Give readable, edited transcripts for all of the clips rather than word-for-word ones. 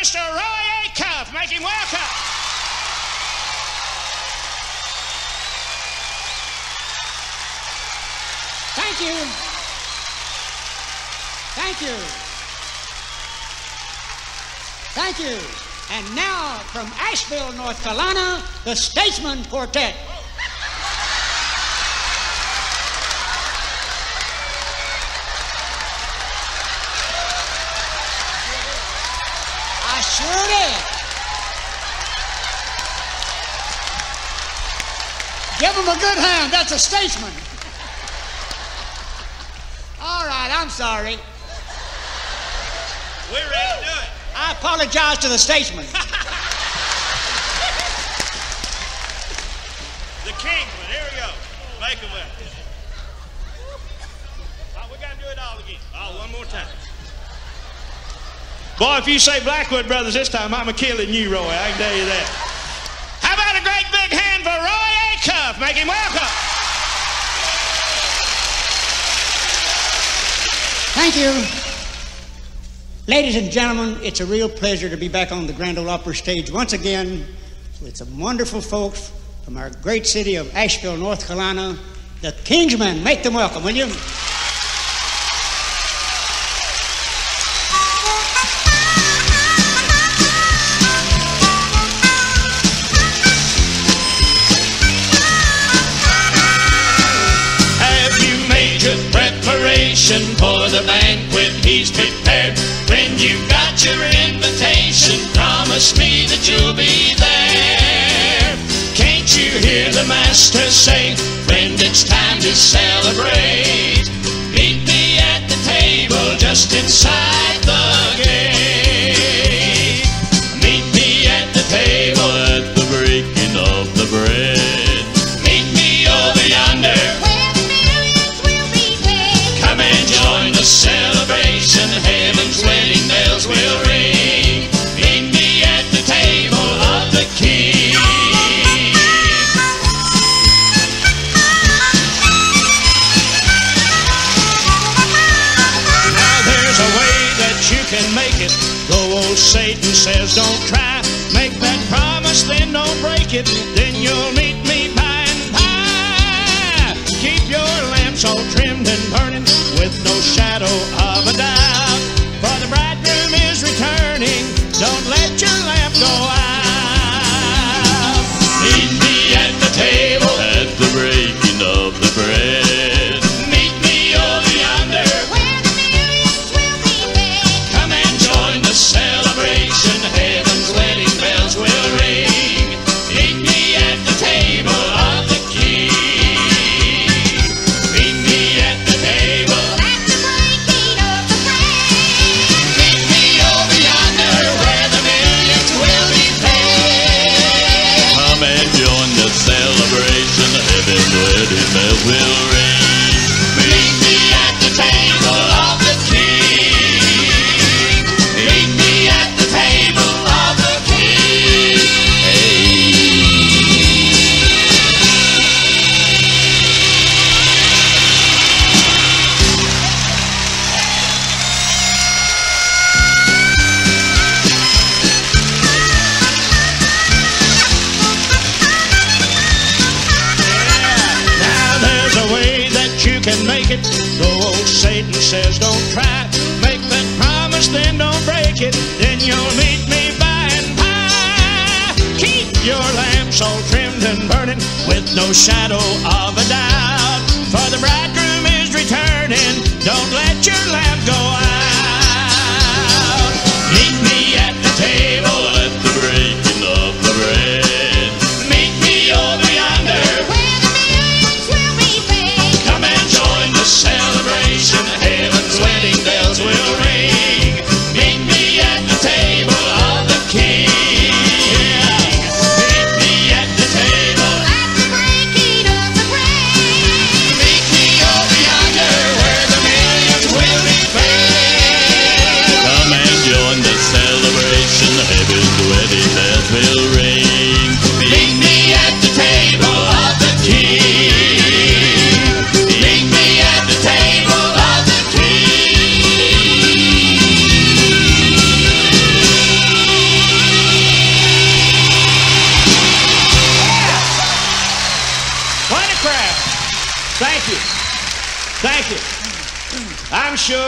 Mr. Roy A. Cuff. Make him welcome. Thank you. Thank you. Thank you. And now, from Asheville, North Carolina, the Statesman Quartet. I sure did. Give him a good hand. That's a statesman. All right, I'm sorry. We're ready to do it. I apologize to the statesman. The Kingsmen. Here we go. Make them up. Oh, we got to do it all again. Oh, one more time. Boy, if you say Blackwood Brothers this time, I'm a-killing you, Roy. I can tell you that. How about a great big hand for Roy A. Cuff? Make him welcome. Thank you. Ladies and gentlemen, it's a real pleasure to be back on the Grand Ole Opry stage once again with some wonderful folks from our great city of Asheville, North Carolina, the Kingsmen. Make them welcome, will you? For the banquet he's prepared. When you've got your invitation, promise me that you'll be there. Can't you hear the master say, friend, it's time to celebrate? Meet me at the table just inside the gate. Meet me at the table at the breaking of the bread. Meet me over yonder, celebration, heaven's wedding bells will ring. Meet me at the table of the King. Now there's a way that you can make it. Though old Satan says don't try. Make that promise, then don't break it. Then you'll meet me by and by. Keep your lamps all trimmed and burning with no shadow of a doubt. For the bridegroom is returning. Don't let your lamp go out. Meet me at the table at the breaking of the bread. Meet me over yonder where the millions will be fed. Come and join the celebration. Heaven's wedding bells will ring. Meet me at the table of the King. Meet me at the table. Celebration, heaven's wedding bells will ring. Meet me at the table of the King. Meet me at the table of the King. Can make it, though old Satan says don't try. Make that promise, then don't break it. Then you'll meet me by and by. Keep your lamps all trimmed and burning with no shadow of a doubt. For the bridegroom is returning. Don't let your lamp go out. Meet me at the table at the breaking of the bread. Meet me over yonder. Celebration, heaven's wedding bells will ring. Meet me at the table of the King. Meet me at the table at the breaking of the bread.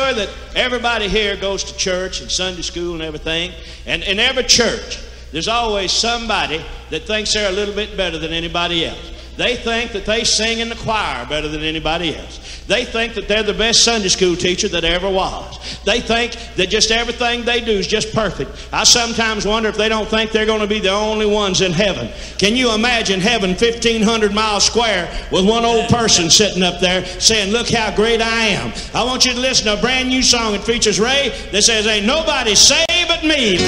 sure that everybody here goes to church and Sunday school and everything. And in every church, there's always somebody that thinks they're a little bit better than anybody else. They think that they sing in the choir better than anybody else. They think that they're the best Sunday school teacher that ever was. They think that just everything they do is just perfect. I sometimes wonder if they don't think they're going to be the only ones in heaven. Can you imagine heaven 1,500 miles square with one old person sitting up there saying, look how great I am. I want you to listen to a brand new song that features Ray that says, ain't nobody saved but me.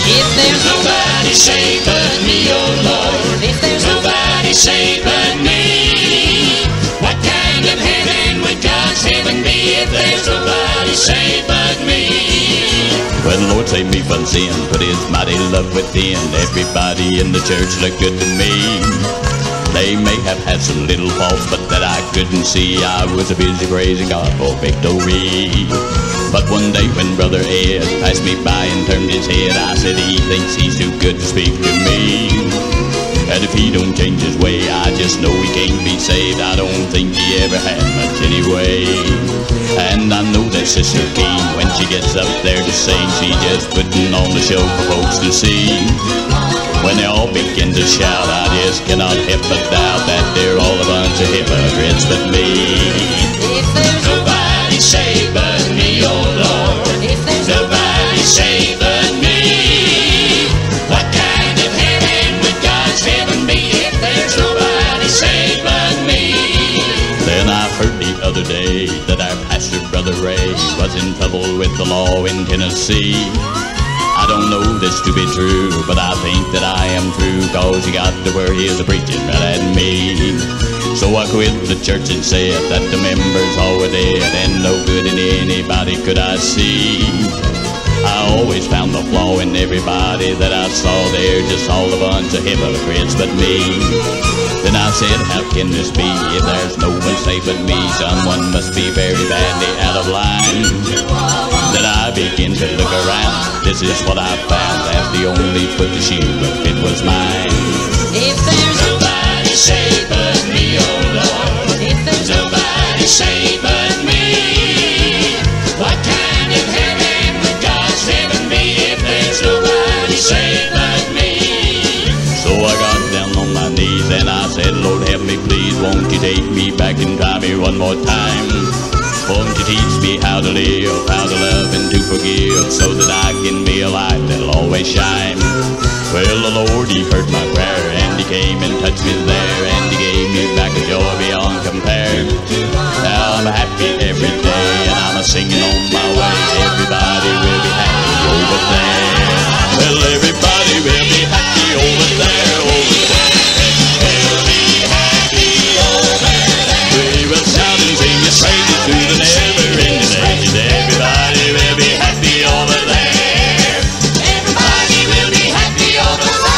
If there's nobody saved but me, oh Lord, if there's nobody saved but me, what kind of heaven would God's heaven be if there's nobody saved but me? Well, the Lord saved me from sin, put his mighty love within. Everybody in the church looked good to me. They may have had some little faults, but that I couldn't see. I was busy praising God for victory. But one day when Brother Ed passed me by and turned his head, I said he thinks he's too good to speak to me. And if he don't change his way, I just know he can't be saved. I don't think he ever had much anyway. And I know that Sister Keen, when she gets up there to sing, she just putting on the show for folks to see. When they all begin to shout, I just cannot help but doubt that they're all a bunch of hypocrites but me. If there's Nobody saved but me, oh Lord. if there's Nobody saved but me. What kind of heaven would God's heaven be if there's nobody saved but me? Then I heard the other day that our pastor, Brother Ray, was in trouble with the law in Tennessee. I don't know this to be true, but I think that I am true, cause he got to where he is preaching right at me. So I quit the church and said that the members all were dead and no good in anybody could I see. I always found the flaw in everybody that I saw there, just all a bunch of hypocrites but me. Then I said, how can this be? If there's no one safe but me, someone must be very badly out of line. Then I began to look around. This is what I found, that the only foot to shoe but it was mine. if there's Nobody saved but me, oh Lord. if there's Nobody saved but me. What kind of heaven would God's heaven be if there's nobody saved but me? So I got down on my knees and I said, Lord, help me please, won't you take me back and try me one more time? Won't you teach me how to live, how to love and to forgive, so that I can be a light that'll always shine? Well, the Lord, he heard my prayer and he came and touched me there, and he gave me back a joy beyond compare. Now I'm happy every day and I'm singing on my way. Everybody will be happy over there. Well, everybody will be happy over there, over there. We'll be happy over there. We will shout and sing his praises to the never-ending ages. Everybody will be happy over there. Everybody will be happy over there.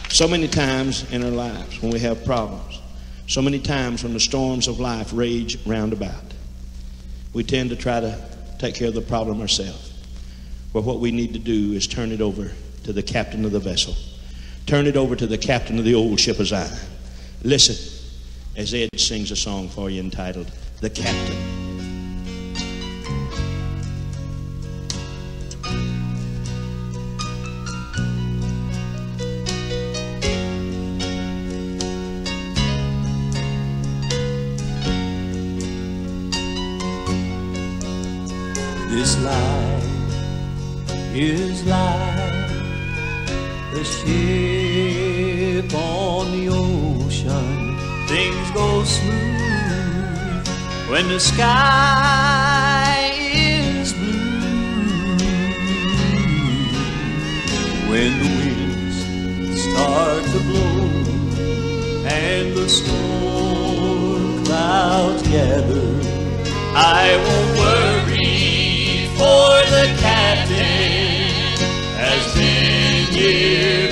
So many times in our lives when we have problems, so many times when the storms of life rage round about, we tend to try to take care of the problem ourselves. But what we need to do is turn it over to the captain of the vessel. Turn it over to the captain of the old ship of Zion. Listen as Ed sings a song for you entitled, The Captain. This life is like a ship on the ocean. Things go smooth when the sky is blue. When the winds start to blow and the storm clouds gather, I won't worry, for the captain has been here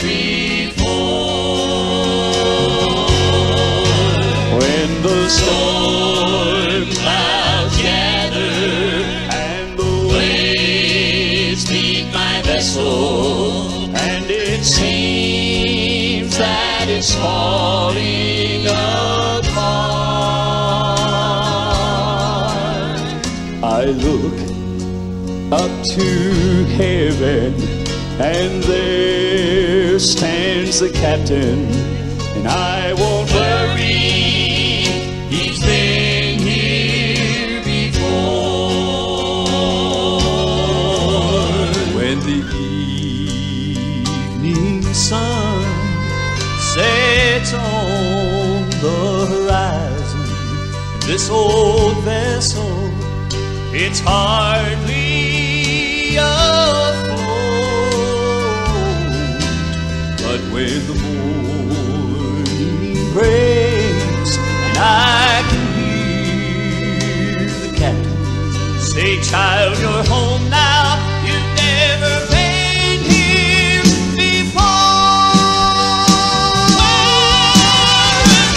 falling apart. I look up to heaven, and there stands the captain, and I won't worry, He's been here before. when the evening sun sets on the horizon. This old vessel, it's hardly afloat, but when the morning breaks and I can hear the captain say, child, you're home now, you've never been here before.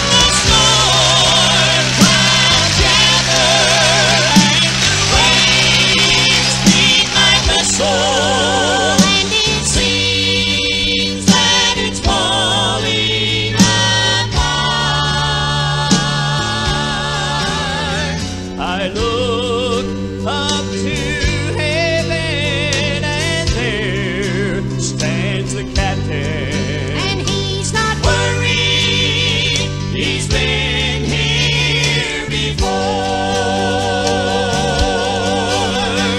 The storm clouds gather and the waves beat like the soul, and it seems that it's falling apart. I look up to heaven, and there stands the captain. And he's not worried, he's been here before.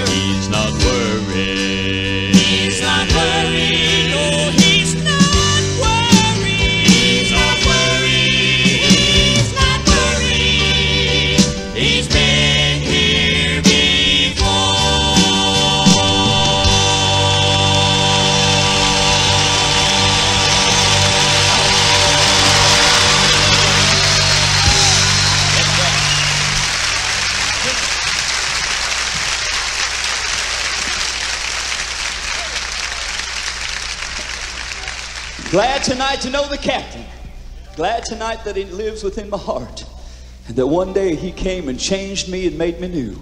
He's not worried. He's not worried, no, he's not worried. He's not worried, he's not worried. He's been here Glad tonight to know the captain. Glad tonight that he lives within my heart, and that one day he came and changed me and made me new.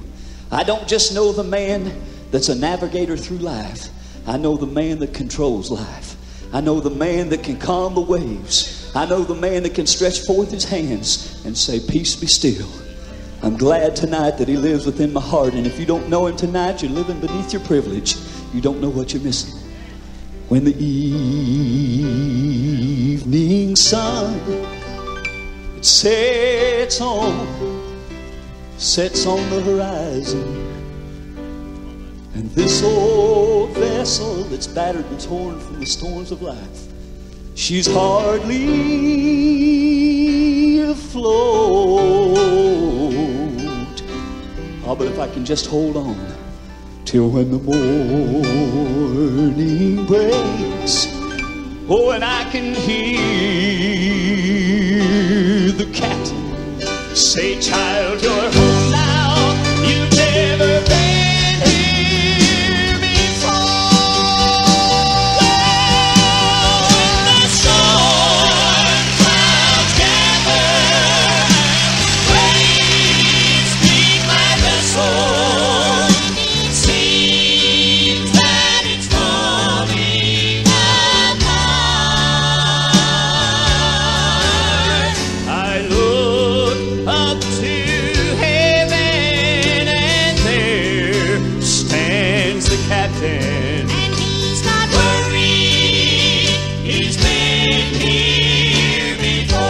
I don't just know the man that's a navigator through life. I know the man that controls life. I know the man that can calm the waves. I know the man that can stretch forth his hands and say, peace be still. I'm glad tonight that he lives within my heart, and if you don't know him tonight, you're living beneath your privilege. You don't know what you're missing. When the evening sun it sets on the horizon, and this old vessel that's battered and torn from the storms of life, she's hardly afloat. Oh, but if I can just hold on till when the morning breaks, oh, and I can hear the captain say, child, you're home now, you've never been here before. when the storm clouds gather and waves beat like the soul, it seems that it's falling apart. I look up to heaven, and there stands the captain. And he's not worried, he's been here before.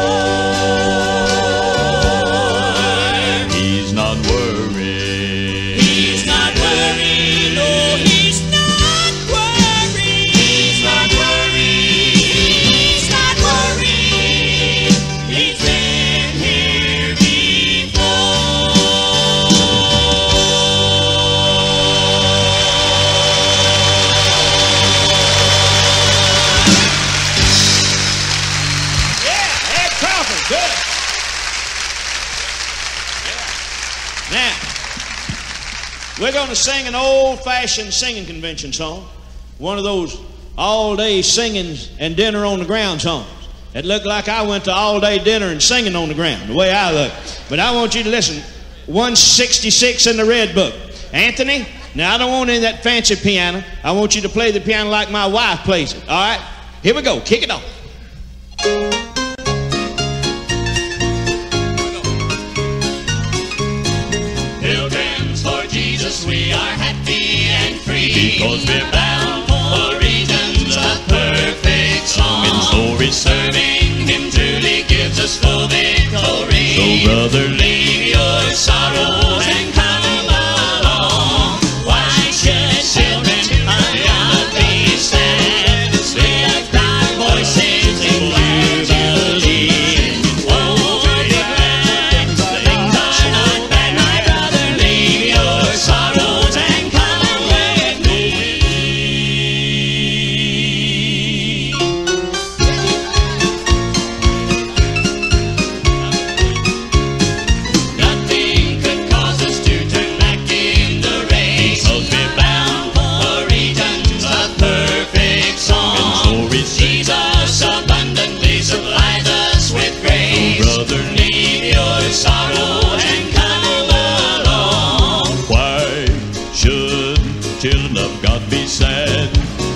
He's not worried. He's not worried, no, he's not worried. He's not worried, he's not worried. He's been here Ed Crawford, good. Now, we're going to sing an old-fashioned singing convention song, one of those all-day singing and dinner on the ground songs. It looked like I went to all-day dinner and singing on the ground, the way I look. But I want you to listen. 166 in the red book. Anthony, now I don't want any of that fancy piano. I want you to play the piano like my wife plays it, all right? Here we go. Kick it off. 'cause we're bound for regions of perfect song. In story serving Him truly gives us full victory. So brother, leave your sorrows and come along. Why should children of God be sad? Lift our voices in jubilee. Oh, be glad, things are not bad, my brother. Leave your sorrows and come with me. Nothing could cause us to turn back in the race, 'cause we're bound for regions of perfect song. Jesus abundantly supplies us with grace. So brother, leave your sorrow and come along. Why should children of God be sad?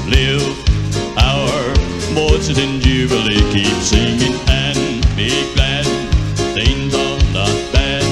Lift our voices in jubilee. Keep singing and be glad. Things are not bad.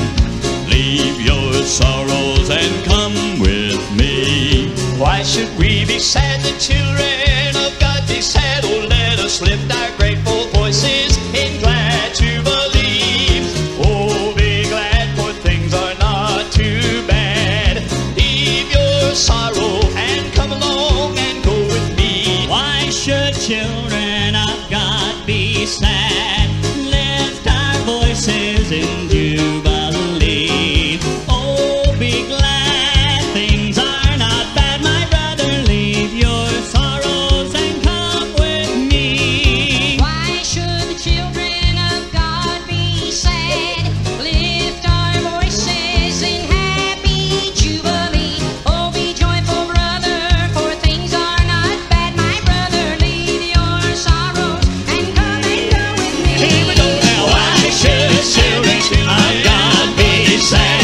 Leave your sorrows and come with me. Why should we be sad? The children of God be sad. Oh, let us lift our grateful voices in glad jubilee. Oh, be glad, for things are not too bad. Leave your sorrow and come along and go with me. Why should children of God be sad? Lift our voices in jubilee. Oh, be glad, things are not bad, my brother. Leave your sorrows and come with me. Why should the children of God be sad? Lift our voices in happy jubilee. Oh, be joyful, brother, for things are not bad, my brother. Leave your sorrows and come and go with me. Here we go now. Why should children of God be sad?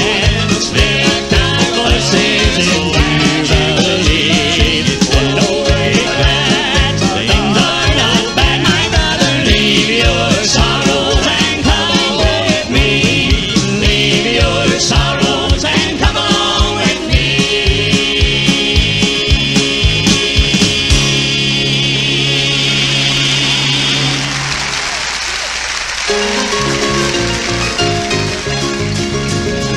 Lift our voices in jubilee. Oh, be glad, things are not bad, my brother. Leave your sorrows and come with me. Leave your sorrows and come along with me.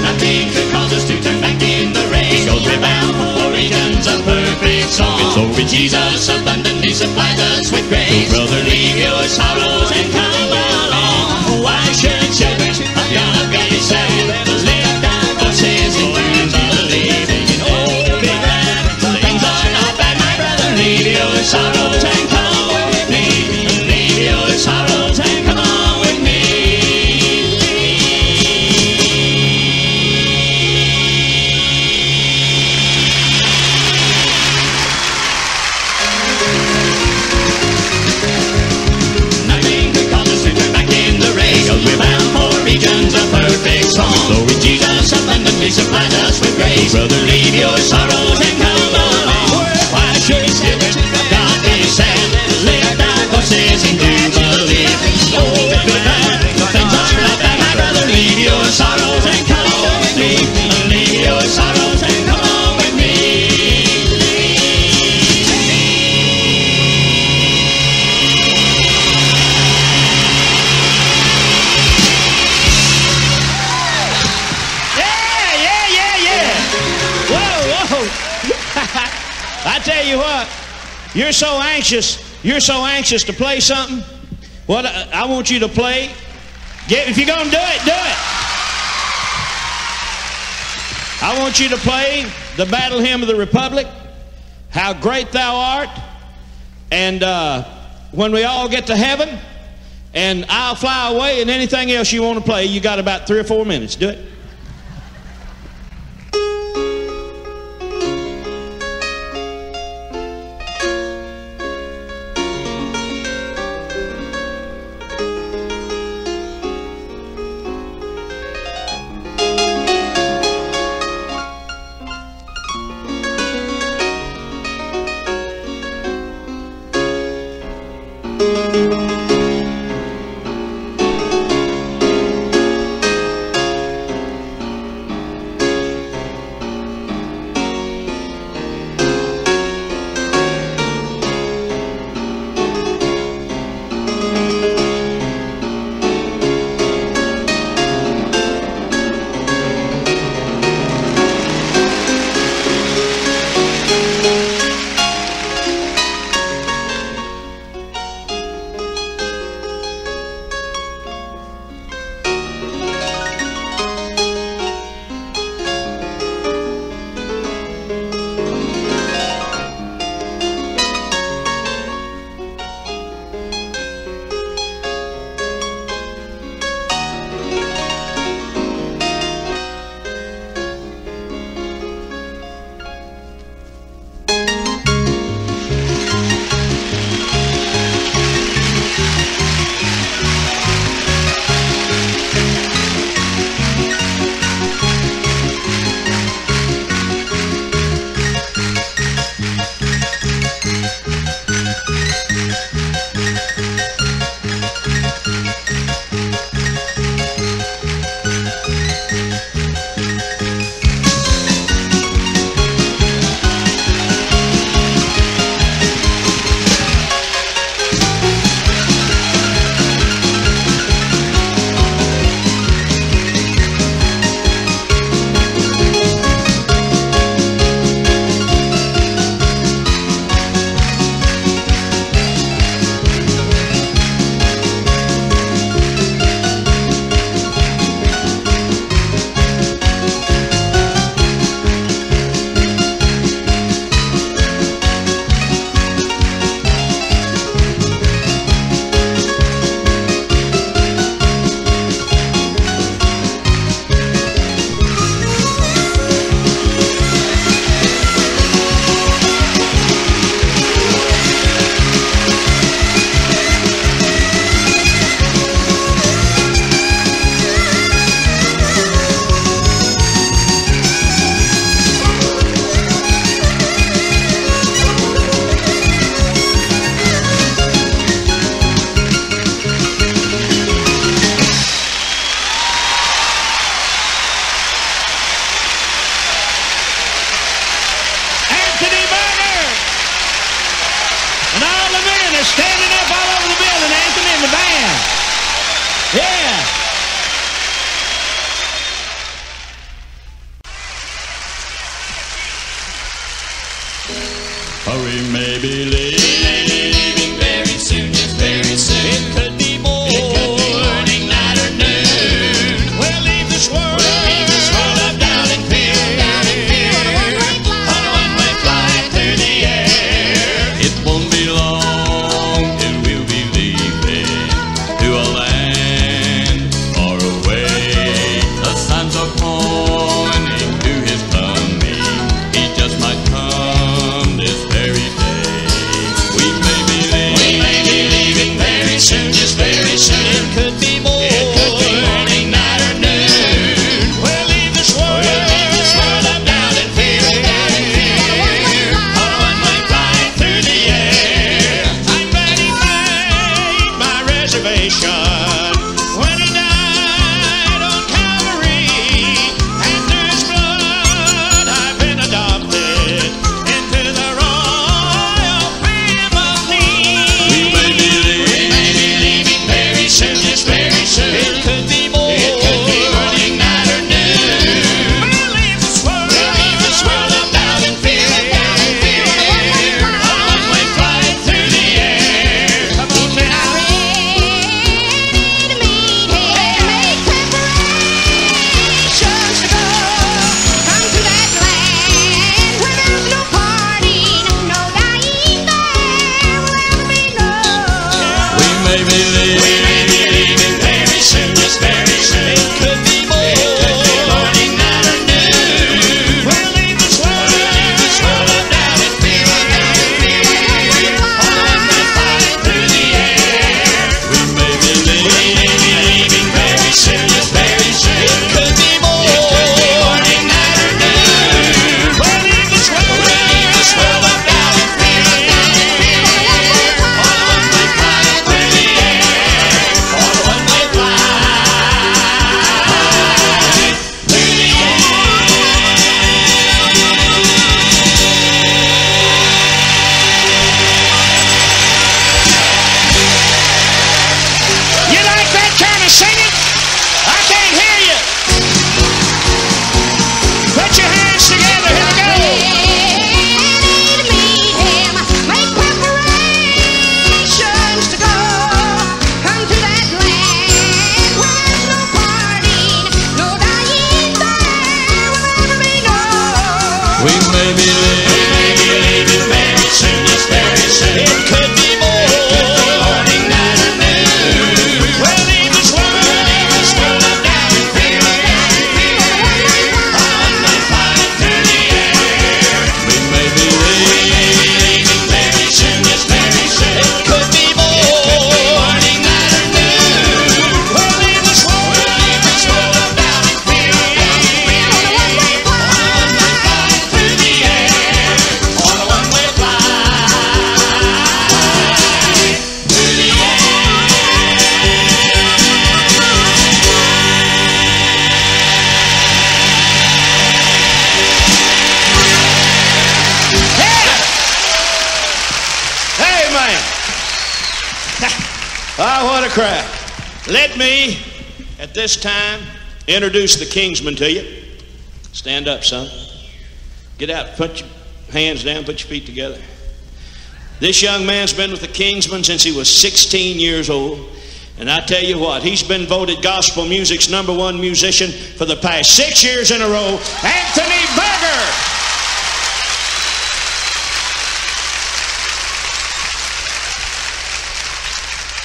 Nothing could cause us to turn back in the race, 'cause we're bound for regions of perfect song. So with Jesus abundantly supplies us with grace. So brother, leave your sorrows and come along. Why should children of God be sad? Lift our voices in jubilee. Oh, be glad, things are not bad, my brother. Leave your sorrows and come with me. Leave your sorrows and come on with me. Nothing could cause us to turn back in the race, 'cause we're bound for regions of perfect song. So with Jesus abundantly supplies us with grace. Brother, leave your sorrows and come along. Why should children of God be sad? Lift our voices in jubilee. Oh, be glad, things are not bad, my brother. Leave your sorrows and come on with me. Leave your sorrows and come on with me. Yeah. Whoa. I tell you what, you're so anxious to play something. What I want you to play. If you're gonna do it, do it. I want you to play the Battle Hymn of the Republic, How Great Thou Art, and when we all get to heaven, and I'll fly away, and anything else you want to play, you got about 3 or 4 minutes. Do it. We may be leaving very soon, yes, very soon. It could be more. Morning, night, or noon. We'll leave this world up down and feeling. On my flight through the air. We may be leaving very soon, yes, very soon. It could be more. Morning, night, or noon. We'll leave this world up down and feeling. On my flight through the air. On a one-way flight through the air. Hey, man. Oh, what a crowd. Let me, at this time, introduce the Kingsmen to you. Stand up, son. Get out, put your hands down, put your feet together. This young man's been with the Kingsmen since he was 16 years old. And I tell you what, he's been voted gospel music's #1 musician for the past 6 years in a row. Anthony Berger.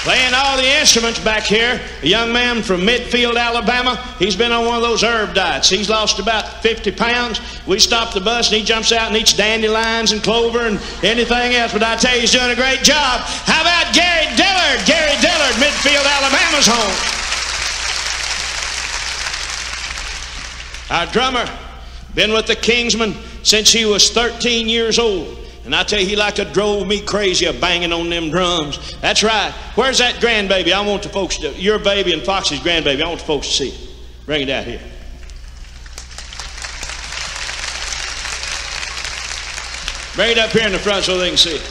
Playing all the instruments back here, a young man from Midfield, Alabama. He's been on one of those herb diets. He's lost about 50 pounds. We stop the bus and he jumps out and eats dandelions and clover and anything else. But I tell you, he's doing a great job. How about Gary Dillard? Gary Dillard, Midfield, Alabama's home. Our drummer, been with the Kingsmen since he was 13 years old. And I tell you, he like to drove me crazy of banging on them drums. That's right. Where's that grandbaby? I want the folks to, your baby and Foxy's grandbaby, I want the folks to see it. Bring it out here. Bring it up here in the front so they can see it.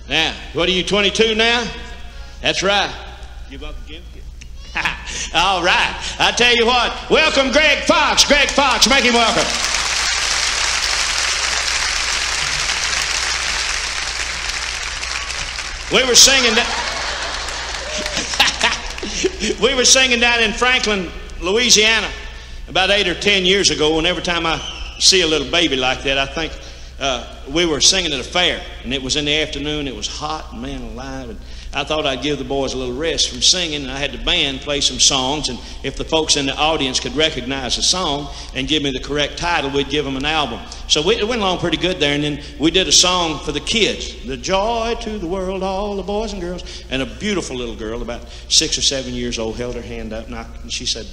Now, what are you, 22 now? That's right. Give up again? All right. I tell you what, welcome Greg Fox. Greg Fox, make him welcome. We were singing down in Franklin, Louisiana, about 8 or 10 years ago. And every time I see a little baby like that, I think we were singing at a fair, and it was in the afternoon. It was hot, and man alive. And I thought I'd give the boys a little rest from singing, and I had the band play some songs. And if the folks in the audience could recognize the song and give me the correct title, we'd give them an album. So it went along pretty good there. And then we did a song for the kids, "The Joy to the World, All the Boys and Girls." And a beautiful little girl, about 6 or 7 years old, held her hand up, and she said,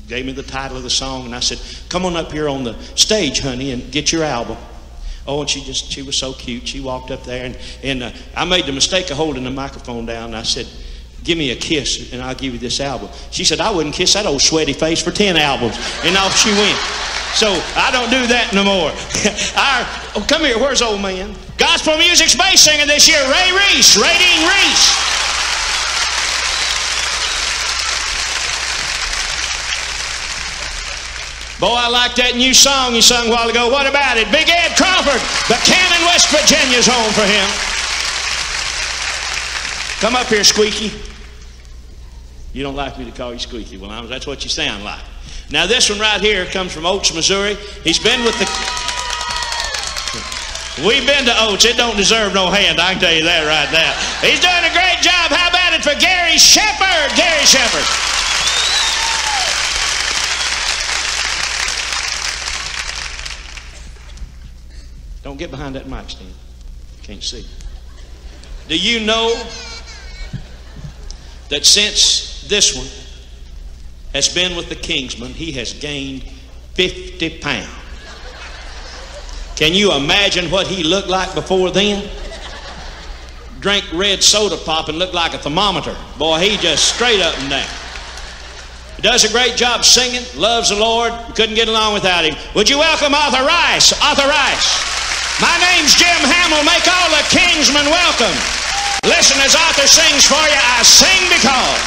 gave me the title of the song, and I said, "Come on up here on the stage, honey, and get your album." Oh, and she was so cute. She walked up there, and I made the mistake of holding the microphone down, and I said, "Give me a kiss, and I'll give you this album." She said, "I wouldn't kiss that old sweaty face for 10 albums. And off she went. So I don't do that no more. Come here, where's old man? Gospel music's bass singer this year, Ray Reese, Ray Dean Reese. Boy, I like that new song you sung a while ago. What about it? Big Ed Crawford, Buchanan, West Virginia's home for him. Come up here, Squeaky. You don't like me to call you Squeaky. Well, that's what you sound like. Now, this one right here comes from Oates, Missouri. He's been with the... We've been to Oates. It don't deserve no hand, I can tell you that right now. He's doing a great job. How about it for Gary Shepard? Gary Shepard. Don't get behind that mic stand. Can't see. Do you know that since this one has been with the Kingsmen, he has gained 50 pounds? Can you imagine what he looked like before then? Drank red soda pop and looked like a thermometer. Boy, he just straight up and down. He does a great job singing, loves the Lord. Couldn't get along without him. Would you welcome Arthur Rice? Arthur Rice. My name's Jim Hamill. Make all the Kingsmen welcome. Listen as Arthur sings for you, "I Sing Because."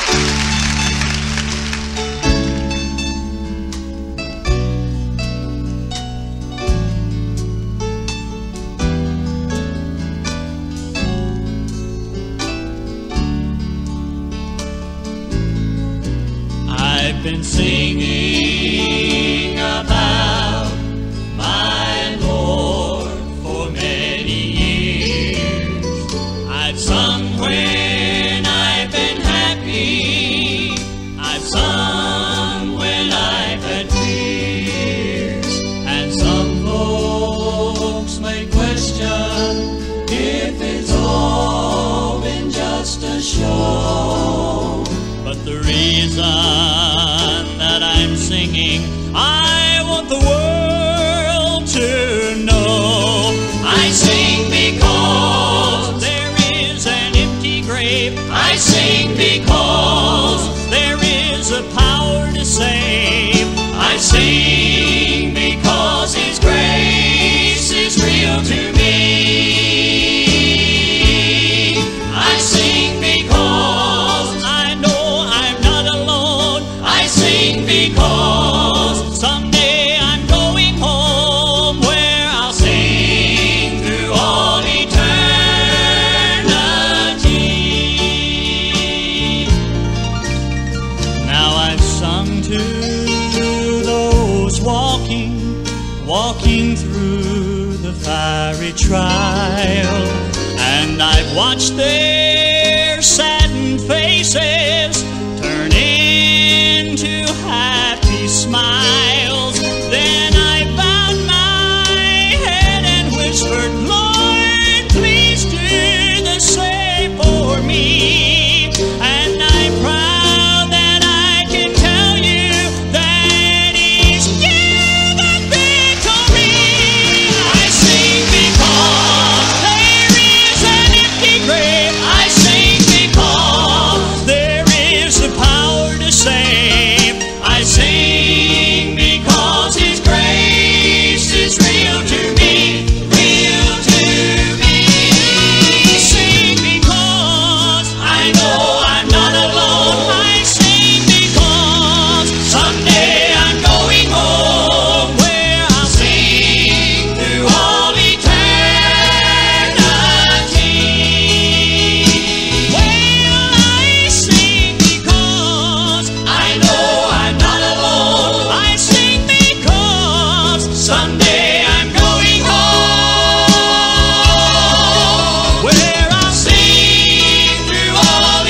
I've been singing about the reason that I'm singing. I want the world to know. I sing because there is an empty grave. I sing because There is a power to save. I sing because His grace is real to me. I sing because I know I'm not alone. I sing because Someday I'm going home where I'll sing through all eternity. Now I've sung to those walking through the fiery trial, and I've watched their saddened faces turn into happy smiles. Then I bowed my head and whispered, Lord, please do the same for me. And I'm proud that I can tell you that He's given victory. I sing because There is an empty grave. I sing because There is the power to save. I sing because His grace is real to me, real to me. Sing because I know I'm not alone. I sing because Someday I'm going home where I'll sing through all eternity. Well, I sing because I know I'm not alone. I sing because Someday I'm going home where I'll sing through all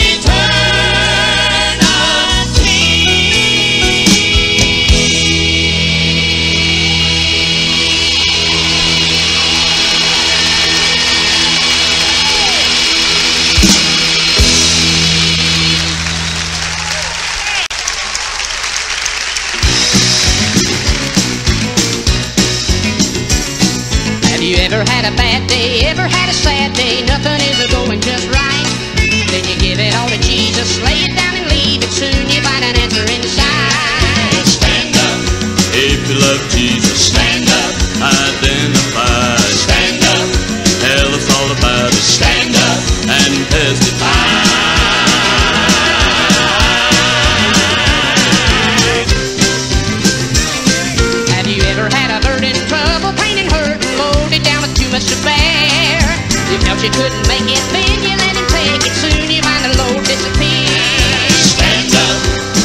Have you ever had a bad day, ever had a sad day, nothing is going just right? Then you give it all to Jesus, lay it down and leave it, soon you find an answer inside. Stand up, If you love Jesus, stand up, identify. stand up, Tell us all about it. stand up. And testify. Have you ever had a burden, trouble, pain and hurt, loaded down with too much to bear? You felt you couldn't make it, then you let Him take it, soon you find the load disappear. Stand up,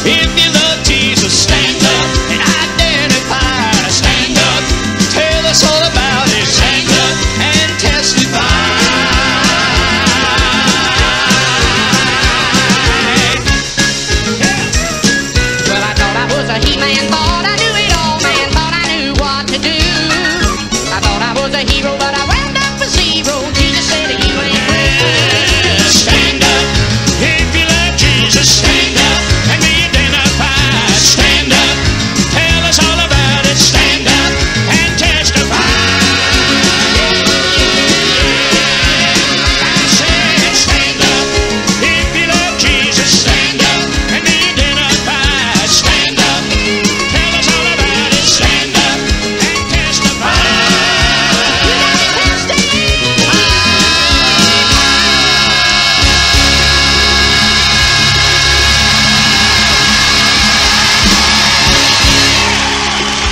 if you love Jesus, stand up and identify. Stand up, tell us all about it. Stand up and testify. Well, I thought I was a he-man, thought I knew it all, man, thought I knew what to do. I thought I was a hero, but I wound up with zero. Jesus said that you ain't through. Stand up, if you love Jesus, stand up and be identified. Stand up, tell us all about it. Stand up and testify. I said, stand up, if you love Jesus, stand up and be identified. Stand up, tell us all about it. Stand up and testify.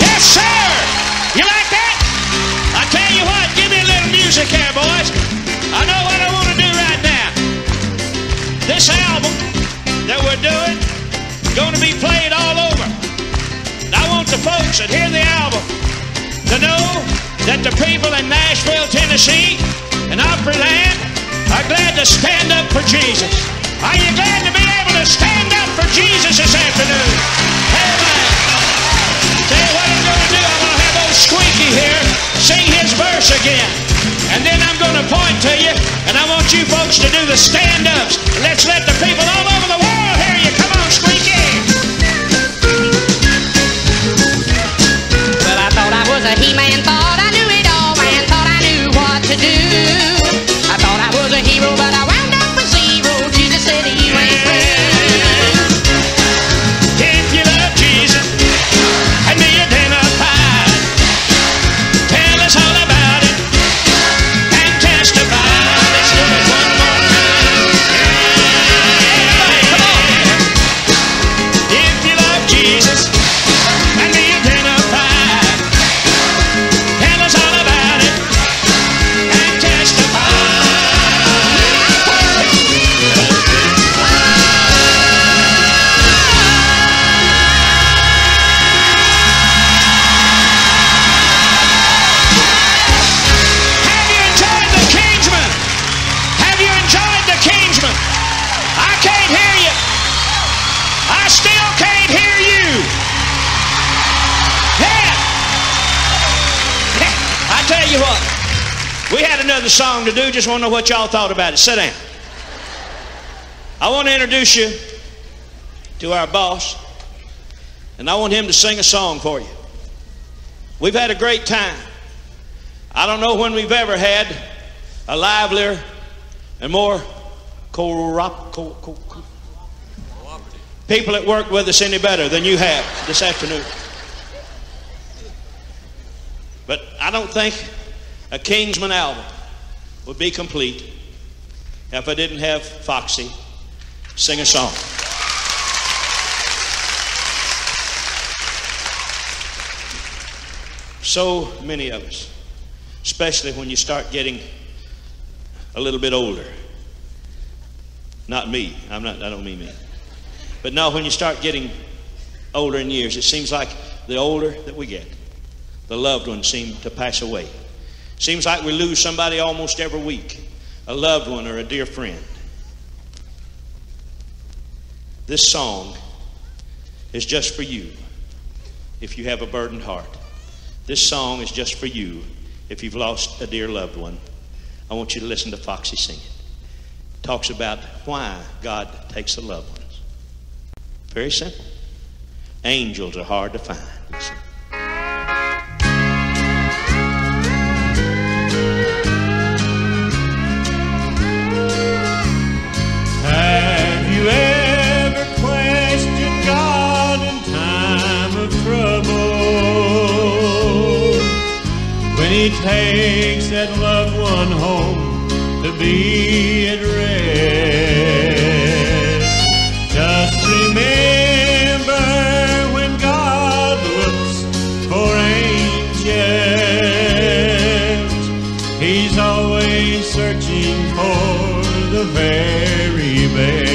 Yes, sir! You like that? I tell you what, give me a little music here, boys. I know what I want to do right now. This album that we're doing going to be played all over. And I want the folks that hear the album to know that the people in Nashville, Tennessee, and Opryland are glad to stand up for Jesus. Are you glad to be able to stand up for Jesus this afternoon? Amen. Tell you what I'm going to do. I'm going to have old Squeaky here sing his verse again. And then I'm going to point to you, and I want you folks to do the stand-ups. Let's let the people all over the world hear you. Come on, another song to do. Just want to know what y'all thought about it. Sit down. I want to introduce you to our boss, and I want him to sing a song for you. We've had a great time. I don't know when we've ever had a livelier and more people that worked with us any better than you have this afternoon. But I don't think a Kingsmen album would be complete if I didn't have Foxy sing a song. So many of us, especially when you start getting a little bit older. Not me, I don't mean me. But no, when you start getting older in years, it seems like the older that we get, the loved ones seem to pass away. Seems like we lose somebody almost every week, a loved one or a dear friend. This song is just for you if you have a burdened heart. This song is just for you if you've lost a dear loved one. I want you to listen to Foxy sing it. It talks about why God takes the loved ones. Very simple. Angels are hard to find. Listen. Have you ever questioned God in time of trouble? When He takes that loved one home to be at rest. Just remember when God looks for angels, He's always searching for the very best.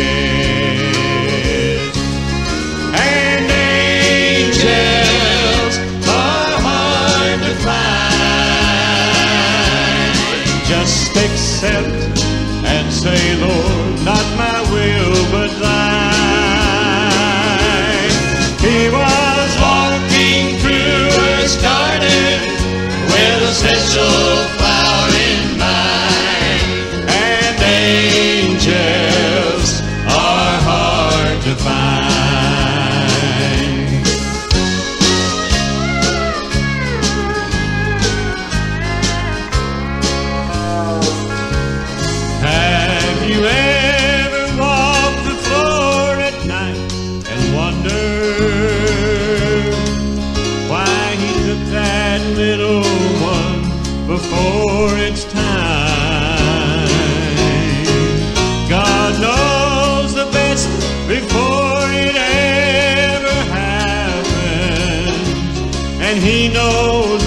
And angels are hard to find. Just accept and say, Lord, not my will but thine. He was walking through a garden with a special flower in mind. And angels are hard to find. Have you ever walked the floor at night and wondered why He took that little one before its time? God knows the best before it ever happens, and He knows